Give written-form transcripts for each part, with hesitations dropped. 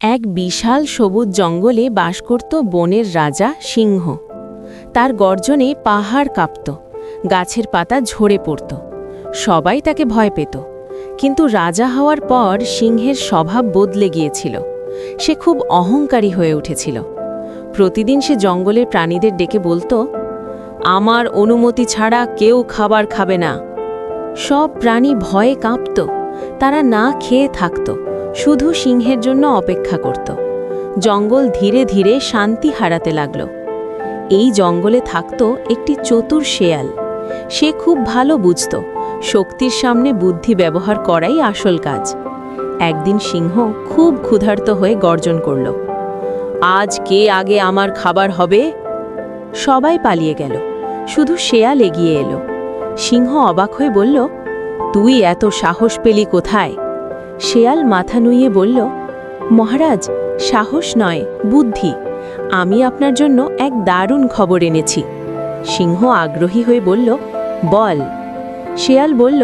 এক বিশাল সবুজ জঙ্গলে বাস করত বনের রাজা সিংহ। তার গর্জনে পাহাড় কাঁপত, গাছের পাতা ঝরে পড়ত। সবাই তাকে ভয় পেত, কিন্তু রাজা হওয়ার পর সিংহের স্বভাব বদলে গিয়েছিল। সে খুব অহংকারী হয়ে উঠেছিল। প্রতিদিন সে জঙ্গলের প্রাণীদের ডেকে বলতো, আমার অনুমতি ছাড়া কেউ খাবার খাবে না। সব প্রাণী ভয়ে কাঁপত, তারা না খেয়ে থাকত, শুধু সিংহের জন্য অপেক্ষা করত। জঙ্গল ধীরে ধীরে শান্তি হারাতে লাগল। এই জঙ্গলে থাকত একটি চতুর শেয়াল। সে খুব ভালো বুঝত শক্তির সামনে বুদ্ধি ব্যবহার করাই আসল কাজ। একদিন সিংহ খুব ক্ষুধার্ত হয়ে গর্জন করল, আজ কে আগে আমার খাবার হবে? সবাই পালিয়ে গেল, শুধু শেয়াল এগিয়ে এলো। সিংহ অবাক হয়ে বলল, তুই এত সাহস পেলি কোথায়? শেয়াল মাথা নুইয়ে বলল, মহারাজ, সাহস নয়, বুদ্ধি। আমি আপনার জন্য এক দারুণ খবর এনেছি। সিংহ আগ্রহী হয়ে বলল, বল। শেয়াল বলল,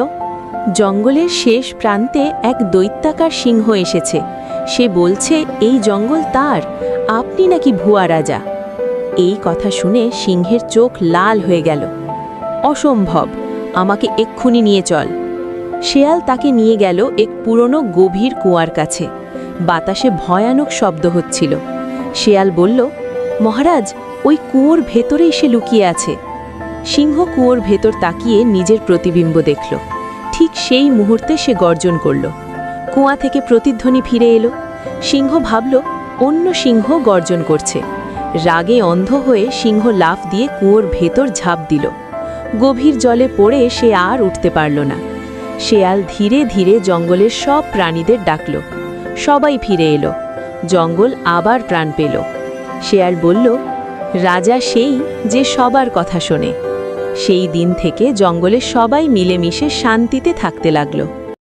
জঙ্গলের শেষ প্রান্তে এক দৈত্যাকার সিংহ এসেছে। সে বলছে এই জঙ্গল তার, আপনি নাকি ভুয়া রাজা। এই কথা শুনে সিংহের চোখ লাল হয়ে গেল। অসম্ভব, আমাকে এক্ষুনি নিয়ে চল। শেয়াল তাকে নিয়ে গেল এক পুরনো গভীর কুয়ার কাছে। বাতাসে ভয়ানক শব্দ হচ্ছিল। শেয়াল বলল, মহারাজ, ওই কুয়োর ভেতরেই সে লুকিয়ে আছে। সিংহ কুয়োর ভেতর তাকিয়ে নিজের প্রতিবিম্ব দেখল। ঠিক সেই মুহূর্তে সে গর্জন করল। কুয়া থেকে প্রতিধ্বনি ফিরে এলো। সিংহ ভাবল, অন্য সিংহ গর্জন করছে। রাগে অন্ধ হয়ে সিংহ লাফ দিয়ে কুয়োর ভেতর ঝাঁপ দিল। গভীর জলে পড়ে সে আর উঠতে পারল না। শেয়াল ধীরে ধীরে জঙ্গলের সব প্রাণীদের ডাকল। সবাই ফিরে এলো। জঙ্গল আবার প্রাণ পেল। শেয়াল বলল, রাজা সেই যে সবার কথা শোনে। সেই দিন থেকে জঙ্গলে সবাই মিলেমিশে শান্তিতে থাকতে লাগলো।